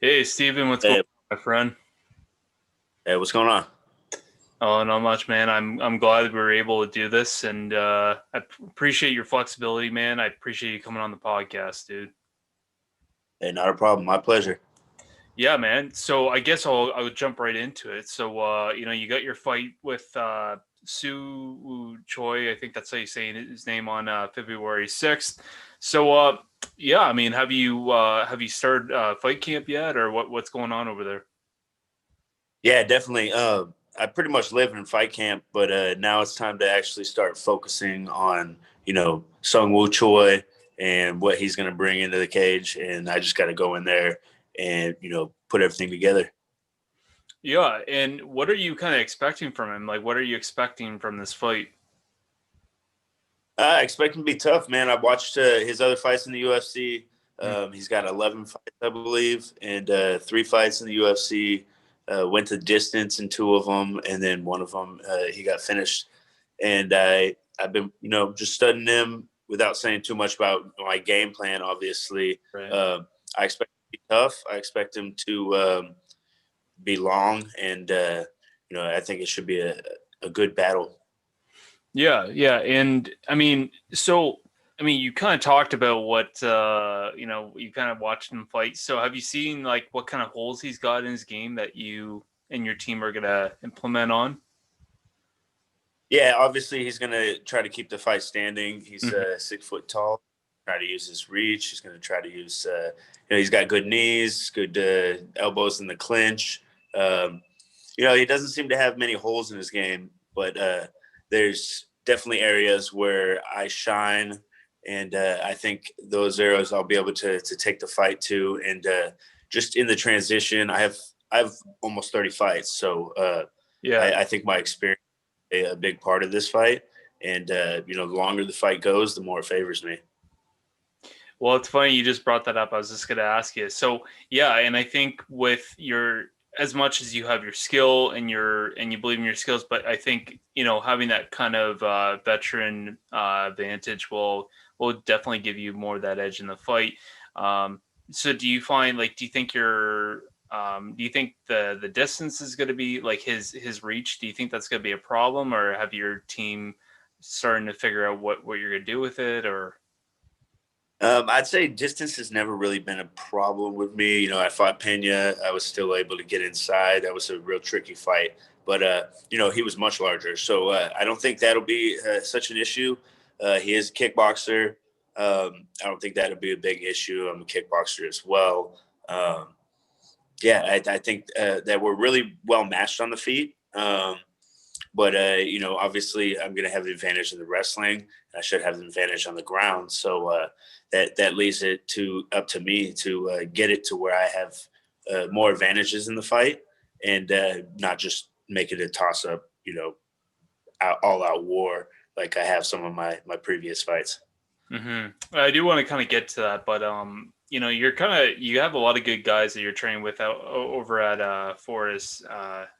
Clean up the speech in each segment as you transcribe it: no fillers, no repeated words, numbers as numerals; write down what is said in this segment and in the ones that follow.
Hey Steven, what's going Hey, on, my friend? hey, what's going on? Oh, not much, man. I'm glad we were able to do this, and appreciate your flexibility, man. I appreciate you coming on the podcast, dude. Hey, not a problem. My pleasure. Yeah, man. So I guess I'll jump right into it. So you got your fight with Seung Woo Choi. I think that's how you say his name on February 6th. So yeah, I mean, have you started fight camp yet, or what's going on over there? Yeah, definitely. I pretty much live in fight camp, but now it's time to actually start focusing on, Seung Woo Choi and what he's going to bring into the cage. And I just got to go in there and, put everything together. Yeah, and what are you kind of expecting from him? Like, what are you expecting from this fight? I expect him to be tough, man. I watched his other fights in the UFC. Mm. He's got 11 fights, I believe, and three fights in the UFC. Went to distance in two of them, and then one of them he got finished. And I've been, just studying him without saying too much about my game plan. Obviously, Right. uh, I expect him to be tough. I expect him to be long, and I think it should be a good battle. Yeah, yeah, and I mean, you kind of talked about what you kind of watched him fight. So, have you seen like what kind of holes he's got in his game that you and your team are gonna implement on? Yeah, obviously he's going to try to keep the fight standing. He's Hmm. 6 foot tall. Try to use his reach. He's going to try to use. He's got good knees, good elbows in the clinch. Um, he doesn't seem to have many holes in his game, but there's definitely areas where I shine, and I think those areas I'll be able to take the fight to. And just in the transition, I have almost 30 fights, so Yeah. I think my experience a big part of this fight. And the longer the fight goes, the more it favors me. Well, it's funny you just brought that up. I was just going to ask you. So, yeah, and I think with your as much as you have your skill and you believe in your skills, but I think having that kind of veteran advantage will definitely give you more of that edge in the fight. Um, so, do you think do you think the distance is going to be like his reach? Do you think that's going to be a problem, or have your team starting to figure out what you're going to do with it, or I'd say distance has never really been a problem with me. I fought Pena. I was still able to get inside. That was a real tricky fight. But, he was much larger. So I don't think that'll be such an issue. He is a kickboxer. I don't think that'll be a big issue. I'm a kickboxer as well. Um, yeah, I think that we're really well matched on the feet. But obviously, I'm going to have the advantage in the wrestling. I should have the advantage on the ground. So that leaves it to up to me to get it to where I have more advantages in the fight, and not just make it a toss up. All out war like I have some of my previous fights. I do want to kind of get to that, but you have a lot of good guys that you're training with over at Forest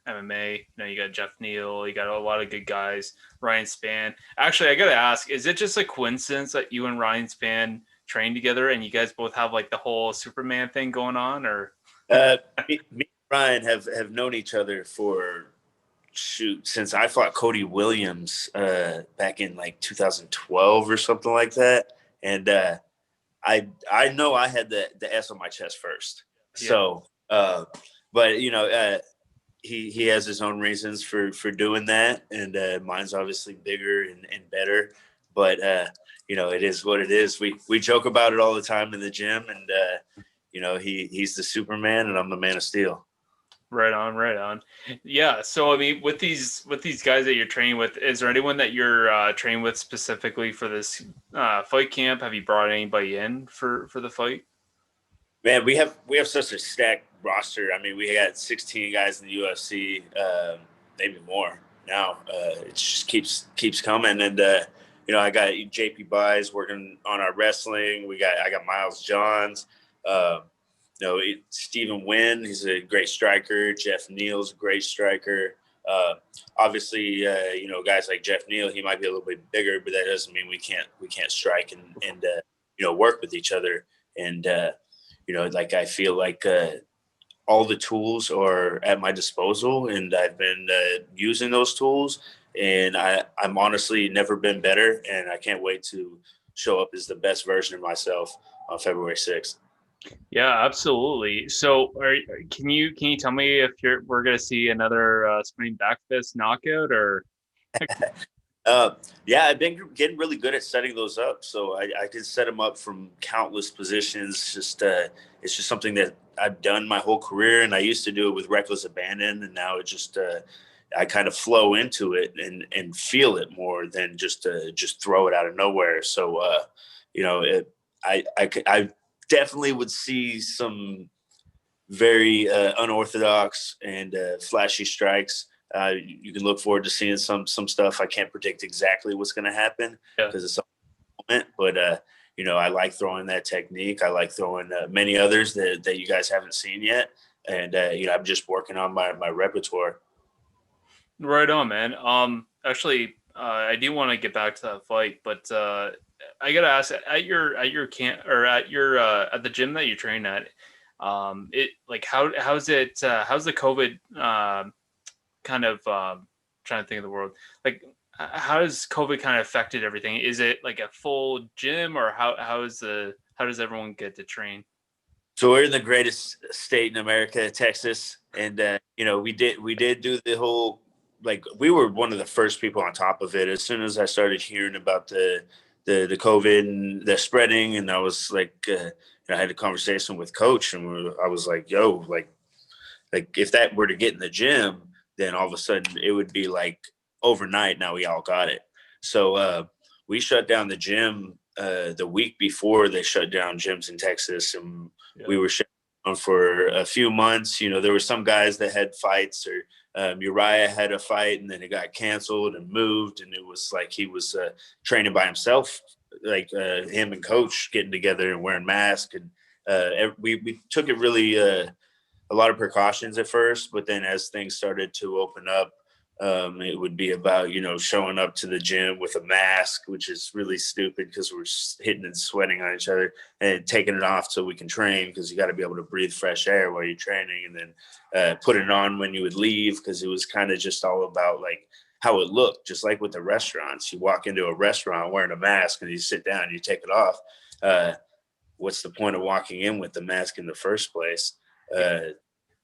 MMA. You got Jeff Neal, you got a lot of good guys. Ryan Span. Actually, I gotta ask, is it just a coincidence that you and Ryan Span train together and you guys both have like the whole Superman thing going on, or Uh, me and Ryan have known each other for shoot since I fought Cody Williams back in like 2012 or something like that, and I know I had the S on my chest first. yeah, So, but he has his own reasons for doing that, and mine's obviously bigger and better. But it is what it is. We joke about it all the time in the gym, and he's the Superman, and I'm the Man of Steel. right on, right on. Yeah. So I mean, with these guys that you're training with, is there anyone that you're training with specifically for this fight camp? Have you brought anybody in for the fight? Man, we have such a stacked roster. I mean, we got 16 guys in the UFC, maybe more now. It just keeps coming, and I got JP Buys working on our wrestling. I got Miles Johns. Uh, Stephen Wynn, he's a great striker. Jeff Neal's a great striker. Uh, Obviously, guys like Jeff Neal, he might be a little bit bigger, but that doesn't mean we can't strike and work with each other. And like I feel like all the tools are at my disposal, and I've been using those tools. And I'm honestly never been better, and I can't wait to show up as the best version of myself on February 6th. Yeah, absolutely. So, can you tell me if we're gonna see another spinning back fist knockout or? Uh, yeah, I've been getting really good at setting those up. So I can set them up from countless positions. Just it's just something that I've done my whole career, and I used to do it with reckless abandon, and now it just I kind of flow into it and feel it more than just throw it out of nowhere. So you know, I definitely would see some very unorthodox and flashy strikes. You can look forward to seeing some stuff. I can't predict exactly what's going to happen Yeah. because it's a moment, but I like throwing that technique. I like throwing many others that you guys haven't seen yet, and I'm just working on my repertoire. Right on, man. Actually, I do want to get back to that fight, but I gotta ask, at your camp or at the gym that you train at, it like how's it how's the COVID kind of trying to think of the word, like how has COVID kind of affected everything? Is it like a full gym, or how does everyone get to train? So we're in the greatest state in America, Texas, and we did do the whole, like, we were one of the first people on top of it. As soon as I started hearing about the COVID and the spreading, and I was like, I had a conversation with Coach, and I was like, "Yo, like if that were to get in the gym, then all of a sudden it would be like overnight. Now we all got it." So we shut down the gym the week before they shut down gyms in Texas, and we Yeah. were shut down for a few months. There were some guys that had fights, or Uriah had a fight, and then it got canceled and moved, and it was like he was training by himself, like him and Coach getting together and wearing masks, and we took it really. A lot of precautions at first, but then as things started to open up, it would be about showing up to the gym with a mask, which is really stupid because we're hitting and sweating on each other, and taking it off so we can train, because you got to be able to breathe fresh air while you're training, and then putting it on when you would leave, because it was kind of just all about like how it looked. Just like with the restaurants, you walk into a restaurant wearing a mask and you sit down, you take it off. What's the point of walking in with the mask in the first place?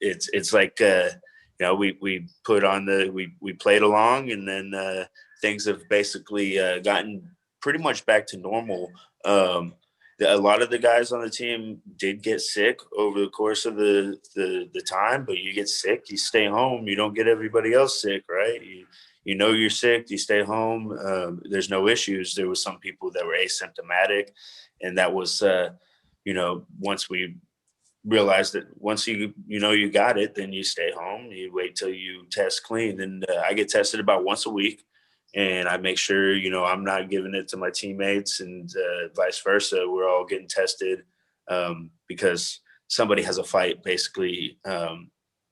It's like we put on we played along, and then things have basically gotten pretty much back to normal. A lot of the guys on the team did get sick over the course of the time, but you get sick, you stay home, you don't get everybody else sick, right? You're sick, you stay home. There's no issues. There was some people that were asymptomatic, and that was once we realize that once you got it, then you stay home, you wait till you test clean. And I get tested about once a week, and I make sure I'm not giving it to my teammates, and vice versa. We're all getting tested, because somebody has a fight basically.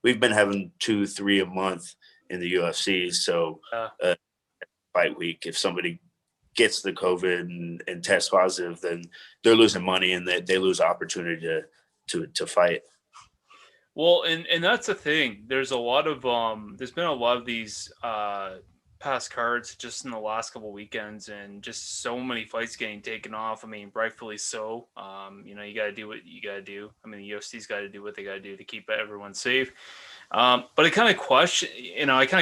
We've been having 2-3 a month in the UFC, so Uh, uh, fight week, if somebody gets the COVID and tests positive, then they're losing money, and they lose opportunity to fight. Well, and that's the thing. There's been a lot of these past cards just in the last couple weekends, and just so many fights getting taken off. I mean, rightfully so. You got to do what you got to do. I mean, the UFC's got to do what they got to do to keep everyone safe. But I kind of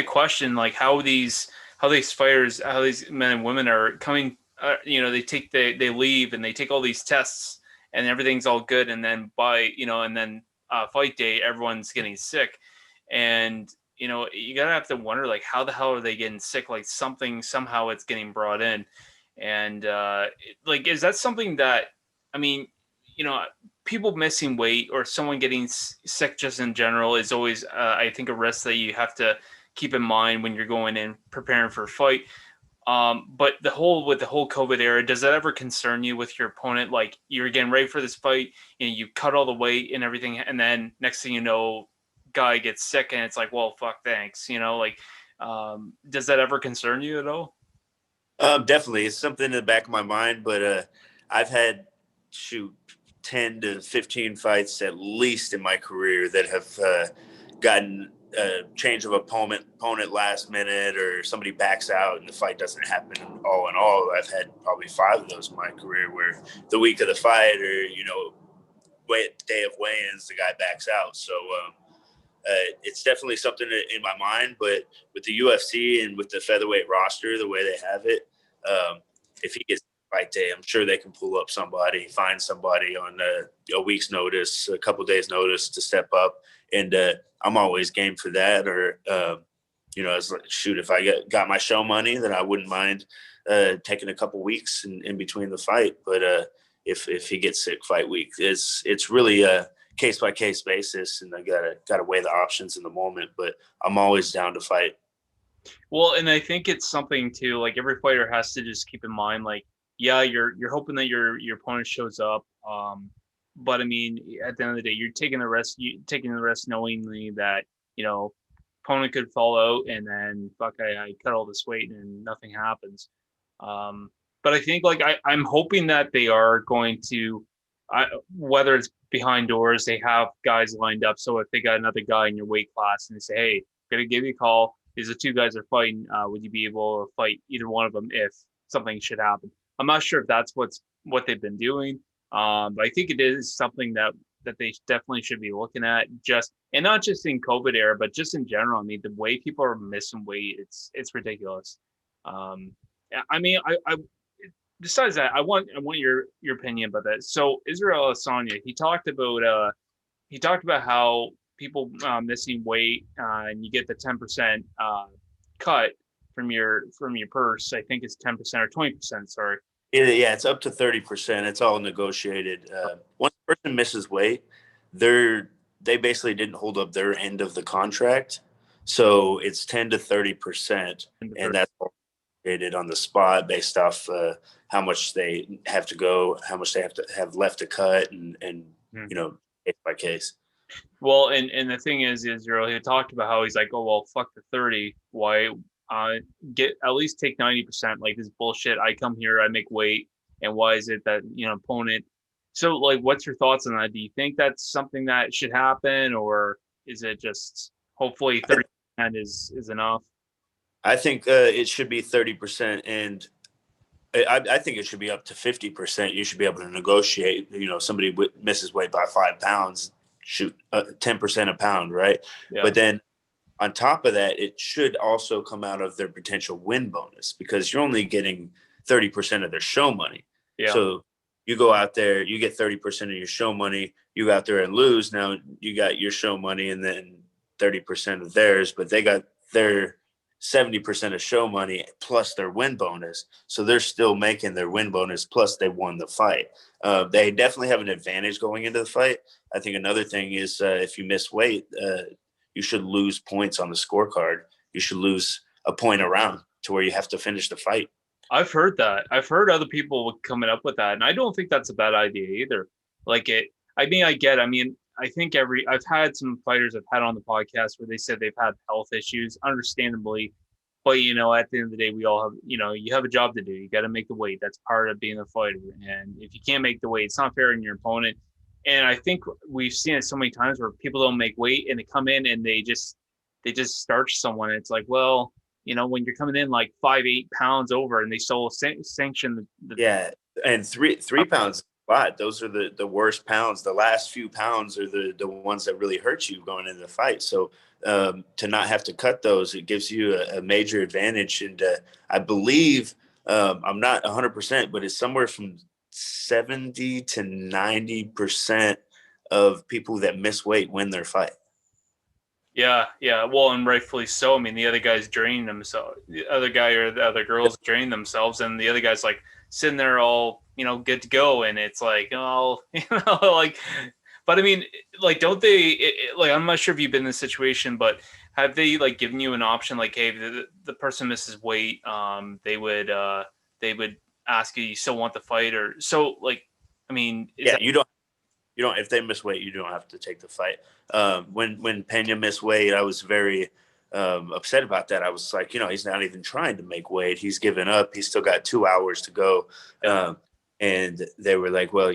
question like how these fighters, how these men and women are coming. They leave and they take all these tests and everything's all good, and then fight day, everyone's getting sick, and you gotta have to wonder like how the hell are they getting sick? Like somehow it's getting brought in, and like is that something that I mean, you know, people missing weight or someone getting sick just in general is always I think a risk that you have to keep in mind when you're going in preparing for a fight. But the whole COVID era, does that ever concern you with your opponent? Like you're getting ready for this fight, you cut all the weight and everything, and then next thing you know, guy gets sick, and it's like, well, fuck, thanks. Does that ever concern you at all? Definitely, it's something in the back of my mind, but I've had shoot 10 to 15 fights at least in my career that have gotten a change of opponent last minute, or somebody backs out and the fight doesn't happen. All in all, I've had probably 5 of those in my career where the week of the fight, or day of weigh-ins, the guy backs out. So it's definitely something in my mind. But with the UFC and with the featherweight roster, the way they have it, if he gets fight day, I'm sure they can pull up somebody, find somebody on a week's notice, a couple days notice to step up. And I'm always game for that. Or, it's like, shoot, if I got my show money, then I wouldn't mind taking a couple weeks in between the fight. But if he gets sick fight week, it's really a case by case basis, and I gotta weigh the options in the moment. But I'm always down to fight. Well, and I think it's something too, like every fighter has to just keep in mind, like, yeah, you're hoping that your opponent shows up. But I mean, at the end of the day, you're taking the risk knowingly that, opponent could fall out and then fuck, I cut all this weight and nothing happens. But I think like I'm hoping that they are going to, whether it's behind doors, they have guys lined up. So if they got another guy in your weight class and they say, hey, gonna give you a call. These are 2 guys are fighting. Would you be able to fight either one of them if something should happen? I'm not sure if that's what they've been doing, but I think it is something that they definitely should be looking at. Just and not just in COVID era, but just in general. I mean, the way people are missing weight, it's ridiculous. Um, I mean, I besides that, I want your opinion about that. So Israel Asanya, he talked about how people missing weight and you get the 10% cut from your purse. I think it's 10% or 20%. Sorry. Yeah, it's up to 30%. It's all negotiated. Once a person misses weight, they basically didn't hold up their end of the contract, so it's 10 to 30%, and that's all negotiated on the spot based off how much they have to go, how much they have to have left to cut, and case by case. Well, and the thing is, Israel, he talked about how he's like, oh well, fuck the 30. Why uh get at least take 90%? Like this bullshit. I come here, I make weight, and why is it that opponent? So like, what's your thoughts on that? Do you think that's something that should happen, or is it just hopefully 30% is enough? I think it should be 30%, and I think it should be up to 50%. You should be able to negotiate. Somebody misses weight by 5 pounds, shoot, 10% a pound, right? Yeah, But then on top of that, it should also come out of their potential win bonus, because you're only getting 30% of their show money. yeah. So you go out there, you get 30% of your show money, you go out there and lose. Now you got your show money and then 30% of theirs, but they got their 70% of show money plus their win bonus. So they're still making their win bonus plus they won the fight. They definitely have an advantage going into the fight. I think another thing is if you miss weight, you should lose points on the scorecard. You should lose a point around to where you have to finish the fight. I've heard that. I've heard other people coming up with that, and I don't think that's a bad idea either. Like it, I mean, I get. I mean, I think I've had some fighters I've had on the podcast where they said they've had health issues, understandably. But at the end of the day, we all have, you have a job to do. You got to make the weight. That's part of being a fighter. And if you can't make the weight, it's not fair on your opponent. And I think we've seen it so many times where people don't make weight and they come in and they just starch someone. It's like, well, when you're coming in like 5, 8 pounds over and they still sanction the Yeah, and three pounds a lot. Those are the worst pounds. The last few pounds are the ones that really hurt you going into the fight. So to not have to cut those, it gives you a major advantage. And I believe I'm not 100%, but it's somewhere from 70 to 90% of people that miss weight win their fight. Yeah, yeah. Well, and rightfully so. I mean, the other guy's draining themselves. The other guy or the other girl's draining themselves, and the other guy's like sitting there all good to go. And it's like, oh, like. But I mean, like, don't they? Like, I'm not sure if you've been in this situation, but have they like given you an option? Like, hey, the person misses weight. They would ask you, you still want the fight, or so. Like, I mean, is Yeah, that you don't if they miss weight, you don't have to take the fight. When Pena missed weight, I was very upset about that. I was like, he's not even trying to make weight. He's given up. He's still got 2 hours to go. yeah, And they were like, well,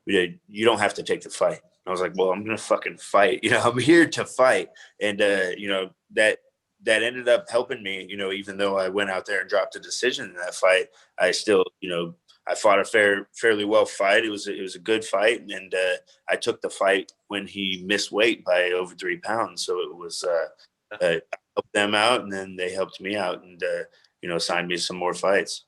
you don't have to take the fight. I was like, well, I'm gonna fucking fight. I'm here to fight, and that ended up helping me. Even though I went out there and dropped a decision in that fight, I still, I fought a fairly well fight. It was a good fight, and I took the fight when he missed weight by over 3 pounds. So it was I helped them out, and then they helped me out, and signed me some more fights.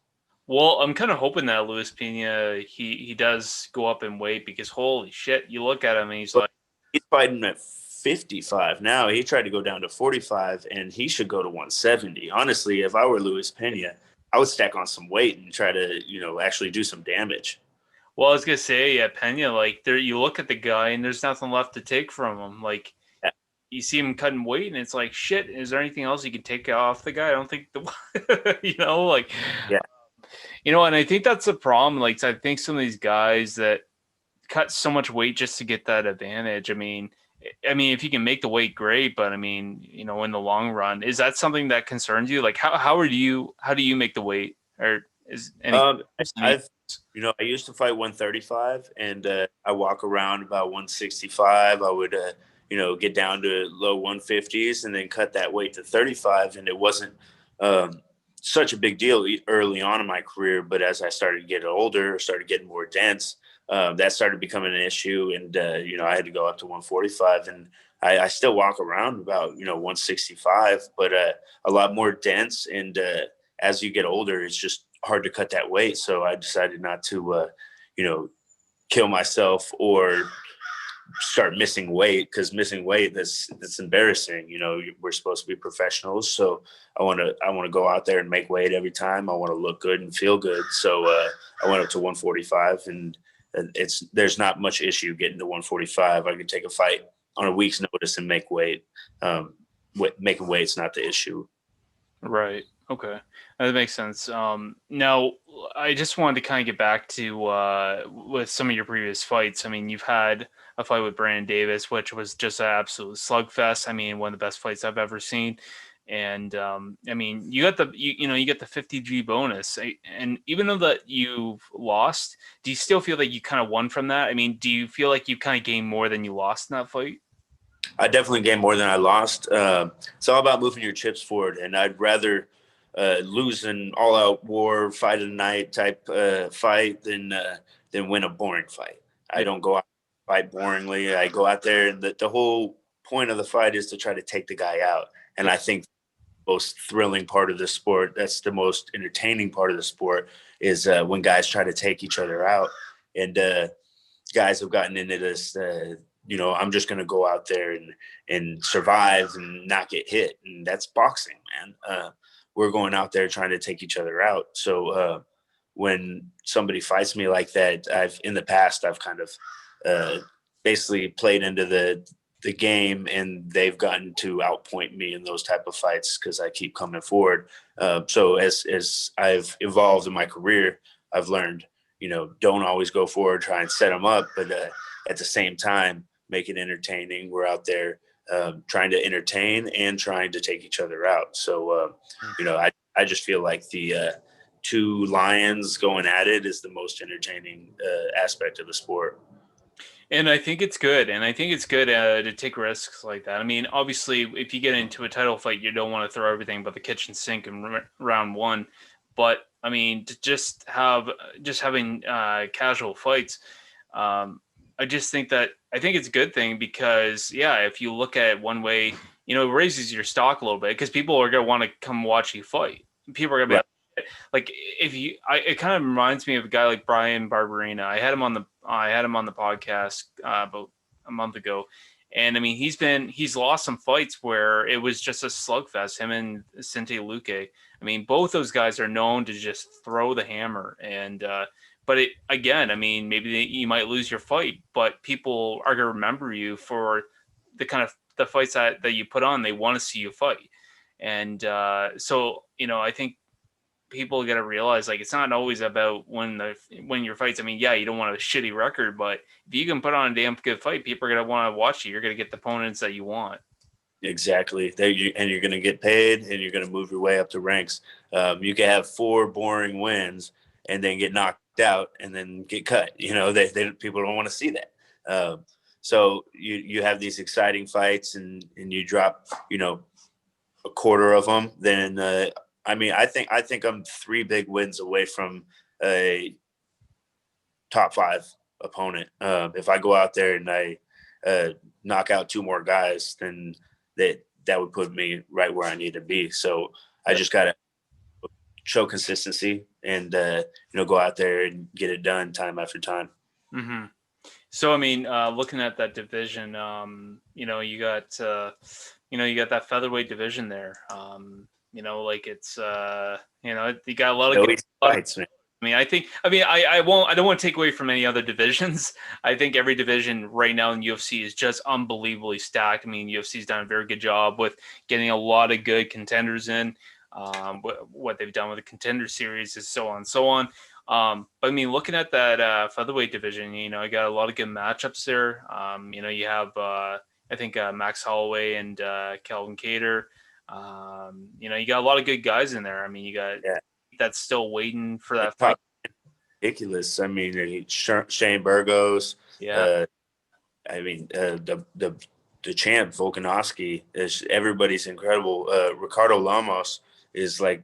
Well, I'm kind of hoping that Luis Pena he does go up in weight, because holy shit, you look at him and he's But like, he's fighting at 55 now. He tried to go down to 45, and he should go to 170. Honestly, if I were Luis Pena, I would stack on some weight and try to, actually do some damage. well, I was gonna say, yeah, Pena, like there, you look at the guy and there's nothing left to take from him. Like Yeah. you see him cutting weight, and it's like, shit, is there anything else you can take off the guy? I don't think the, like, Yeah. and I think that's the problem. Like, I think some of these guys that cut so much weight just to get that advantage. I mean, if you can make the weight, great, but I mean, in the long run, is that something that concerns you? Like, how do you make the weight, or is any? I've, I used to fight 135, and I walk around about 165. I would, get down to low 150s and then cut that weight to 35. And it wasn't um, such a big deal early on in my career. But as I started to get older, started getting more dense, that started becoming an issue. And, I had to go up to 145, and I still walk around about, 165, but a lot more dense. And as you get older, it's just hard to cut that weight. So I decided not to, kill myself or start missing weight, because missing weight, that's embarrassing. We're supposed to be professionals. So I want to go out there and make weight every time. I want to look good and feel good. So I went up to 145, and there's not much issue getting to 145. I could take a fight on a week's notice and make weight. Making weight's not the issue. Right. Okay. That makes sense. Now, I just wanted to kind of get back to with some of your previous fights. I mean, you've had a fight with Brandon Davis, which was just an absolute slugfest. I mean, one of the best fights I've ever seen. And I mean, you got you get the 50G bonus. And even though that you've lost, do you still feel like you kind of won from that? I mean, do you feel like you kind of gained more than you lost in that fight? I definitely gained more than I lost. It's all about moving your chips forward, and I'd rather lose an all-out war, fight of the night type fight than win a boring fight. I Yeah. don't go out and fight boringly. I go out there, and the whole point of the fight is to try to take the guy out. And Yeah. I think the most thrilling part of the sport, that's the most entertaining part of the sport, is when guys try to take each other out. And guys have gotten into this. I'm just going to go out there and survive and not get hit, and that's boxing, man. We're going out there trying to take each other out. So when somebody fights me like that, in the past I've kind of uh, basically played into the game, and they've gotten to outpoint me in those type of fights because I keep coming forward. So as I've evolved in my career, I've learned, don't always go forward, try and set them up, but at the same time, make it entertaining. We're out there trying to entertain and trying to take each other out. So, I just feel like the two lions going at it is the most entertaining aspect of the sport. And I think it's good. And I think it's good to take risks like that. I mean, obviously, if you get into a title fight, you don't want to throw everything but the kitchen sink in round one. But I mean, to having casual fights, I just think it's a good thing, because yeah, if you look at it one way, it raises your stock a little bit, because people are gonna want to come watch you fight. People are gonna be Right. like, it kind of reminds me of a guy like Brian Barberina. I had him on the podcast about a month ago, and I mean, he's lost some fights where it was just a slugfest. Him and Sinte Luque. I mean, both those guys are known to just throw the hammer, and but again, I mean, maybe you might lose your fight, but people are gonna remember you for the kind of the fights that you put on. They want to see you fight, and so I think people got to realize, like, it's not always about when your fights. I mean, yeah, you don't want a shitty record, but if you can put on a damn good fight, people are gonna want to watch you. You're gonna get the opponents that you want. Exactly. And you're going to get paid, and you're going to move your way up the ranks. You can have 4 boring wins and then get knocked out and then get cut. They people don't want to see that. So you have these exciting fights and you drop, a quarter of them. Then I think I'm 3 big wins away from a top 5 opponent. If I go out there and I knock out 2 more guys, then that would put me right where I need to be. So I just got to show consistency and go out there and get it done time after time. Mm-hmm. So I mean, looking at that division, you got that featherweight division there. Like it's you got a lot of No good. easy fights, man. I won't. I don't want to take away from any other divisions. I think every division right now in UFC is just unbelievably stacked. I mean, UFC's done a very good job with getting a lot of good contenders in. What they've done with the contender series is so on and so on. But I mean, looking at that featherweight division, I got a lot of good matchups there. You have I think Max Holloway and Calvin Cater. You got a lot of good guys in there. I mean, you got Yeah, that's still waiting for the that fight. top ridiculous. I mean, Shane Burgos. Yeah. Uh, I mean, the champ Volkanovski is everybody's incredible. Ricardo Lamos is like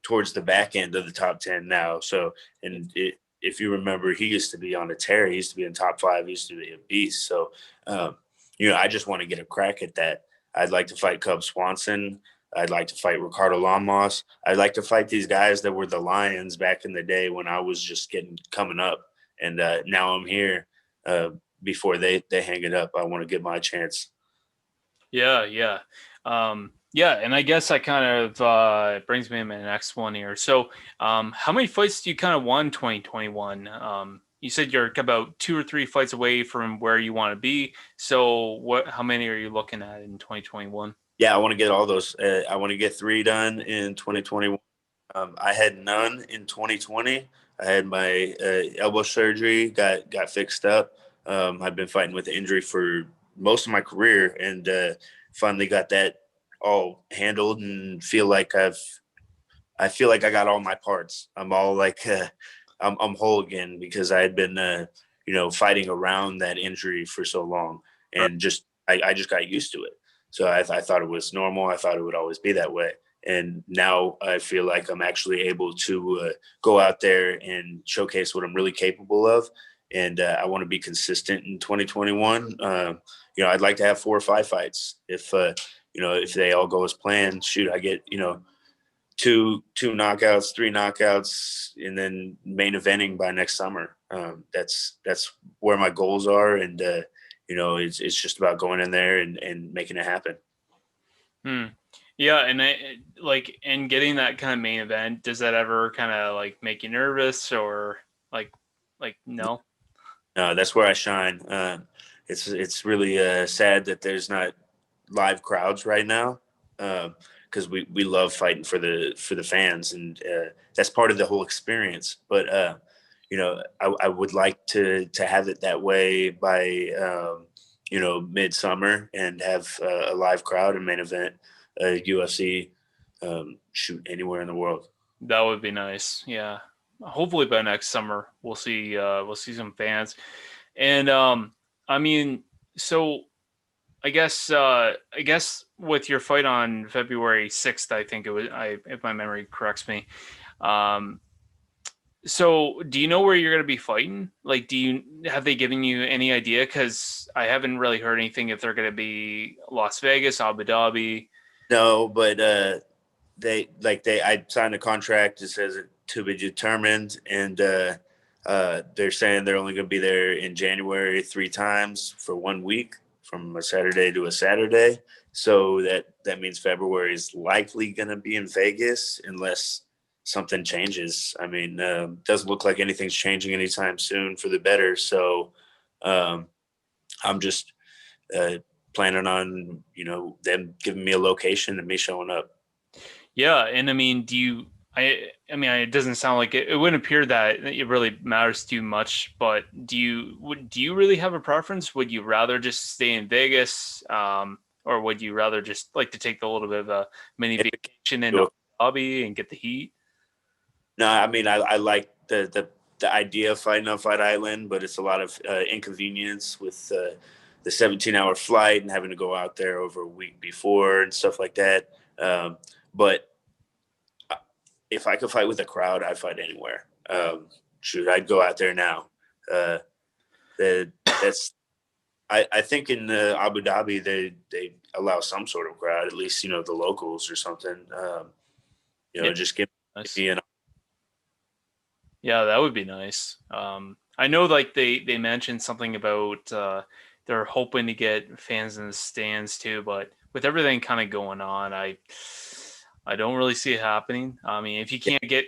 towards the back end of the top 10 now. So, if you remember, he used to be on a tear. He used to be in top 5. He used to be a beast. So, I just want to get a crack at that. I'd like to fight Cub Swanson. I'd like to fight Ricardo Lamos. I'd like to fight these guys that were the Lions back in the day when I was just coming up. And now I'm here. Before they hang it up, I want to get my chance. Yeah, yeah. Yeah, and I guess that kind of brings me to my next one here. So, how many fights do you kind of won 2021? You said you're about 2 or 3 fights away from where you want to be. So, how many are you looking at in 2021? Yeah, I want to get all those. I want to get 3 done in 2021. I had none in 2020. I had my elbow surgery, got fixed up. I've been fighting with the injury for most of my career, and finally got that all handled, and I feel like I got all my parts. I'm all like I'm whole again because I had been fighting around that injury for so long, and I just got used to it. So I thought it was normal. I thought it would always be that way. And now I feel like I'm actually able to go out there and showcase what I'm really capable of. And I want to be consistent in 2021. I'd like to have 4 or 5 fights if they all go as planned. Shoot, I get two knockouts, 3 knockouts, and then main eventing by next summer. That's where my goals are, and it's just about going in there and making it happen. Hmm. Yeah, and getting that kind of main event, does that ever kind of like make you nervous or like no? That's where I shine. It's really sad that there's not live crowds right now, because we love fighting for the fans, and that's part of the whole experience. But I would like to have it that way by midsummer and have a live crowd and main event UFC shoot anywhere in the world. That would be nice. Yeah. Hopefully by next summer we'll see some fans. And I mean, so I guess with your fight on February 6th, I think it was I if my memory corrects me. Um so do you know where you're going to be fighting? Like have they given you any idea, cuz I haven't really heard anything if they're going to be Las Vegas, Abu Dhabi. No, but I signed a contract that says it to be determined, and they're saying they're only going to be there in January 3 times for 1 week, from a Saturday to a Saturday. So that means February is likely going to be in Vegas unless something changes. I mean, doesn't look like anything's changing anytime soon for the better. So um, I'm just uh, planning on them giving me a location and me showing up. Yeah, and I mean, it doesn't sound like it wouldn't appear that it really matters too much, but do you really have a preference? Would you rather just stay in Vegas, or would you rather just like to take a little bit of a mini vacation in Abu Dhabi and get the heat? No, I mean I like the idea of fighting on Fight Island, but it's a lot of inconvenience with the 17-hour flight and having to go out there over a week before and stuff like that. But if I could fight with a crowd, I'd fight anywhere. Shoot, I'd go out there now. Uh, that's I think in Abu Dhabi they allow some sort of crowd, at least the locals or something. Yeah, Just give nice. me an. Yeah, that would be nice. I know like they mentioned something about they're hoping to get fans in the stands too, but with everything kind of going on, I don't really see it happening. I mean, if you can't get,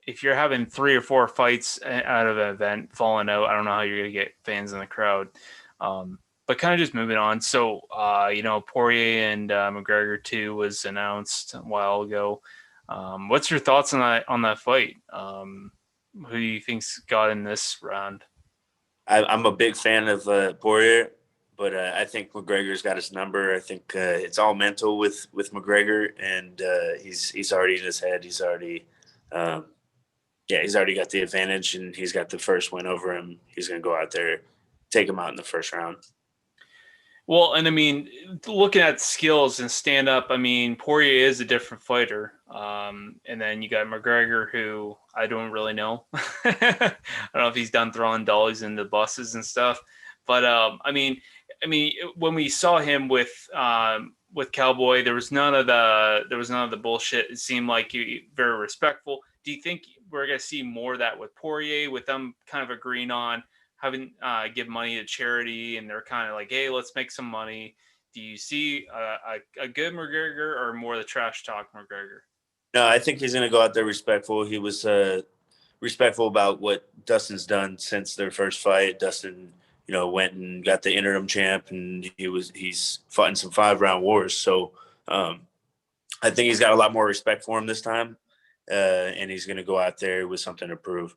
if you're having 3 or 4 fights out of an event falling out, I don't know how you're gonna get fans in the crowd. But kind of just moving on. So, Poirier and McGregor 2 was announced a while ago. What's your thoughts on that fight? Who do you think's got in this round? I'm a big fan of Poirier, but I think McGregor's got his number. I think it's all mental with McGregor, and he's already in his head. He's already, he's already got the advantage, and he's got the first win over him. He's going to go out there, take him out in the first round. Well, and I mean, looking at skills and stand up, I mean, Poirier is a different fighter. And then you got McGregor, who I don't really know. I don't know if he's done throwing dollies into buses and stuff. But I mean, when we saw him with Cowboy, there was none of the bullshit. It seemed like he very respectful. Do you think we're gonna see more of that with Poirier, with them kind of agreeing on having give money to charity, and they're kind of like, hey, let's make some money? Do you see a good McGregor or more the trash talk McGregor? No, I think he's going to go out there respectful. He was respectful about what Dustin's done since their first fight. Dustin, went and got the interim champ, and he's fought in some 5-round wars. So I think he's got a lot more respect for him this time, and he's going to go out there with something to prove.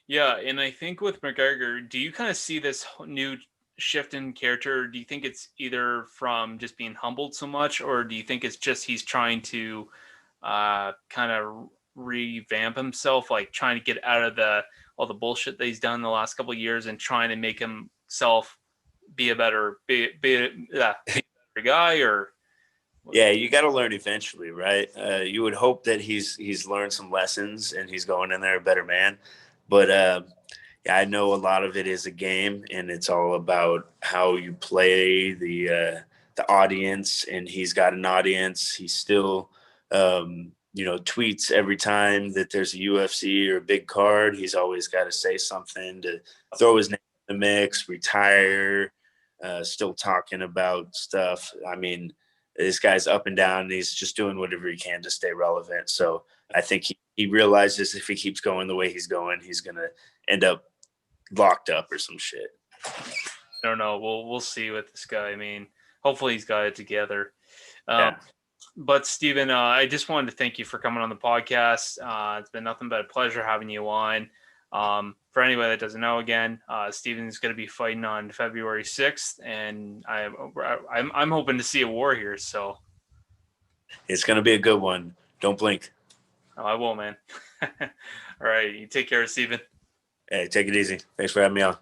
Yeah, and I think with McGregor, do you kind of see this new shift in character? Do you think it's either from just being humbled so much, or do you think it's just he's trying to kind of revamp himself, like trying to get out of all the bullshit that he's done in the last couple of years and trying to make himself be a better guy? Or yeah, you got to learn eventually, right? You would hope that he's learned some lessons and he's going in there a better man. But yeah, I know a lot of it is a game, and it's all about how you play the audience. And he's got an audience. He still, tweets every time that there's a UFC or a big card. He's always got to say something to throw his name in the mix, retire, still talking about stuff. I mean, this guy's up and down, and he's just doing whatever he can to stay relevant. So I think he realizes if he keeps going the way he's going, he's going to end up locked up or some shit. I don't know. We'll see with this guy. I mean, hopefully he's got it together. Yeah. But Steven, I just wanted to thank you for coming on the podcast. It's been nothing but a pleasure having you on. For anybody that doesn't know, again, Steven is going to be fighting on February 6th, and I'm hoping to see a war here. So it's going to be a good one. Don't blink. Oh, I will, man. All right, you take care, Steven. Hey, take it easy. Thanks for having me on.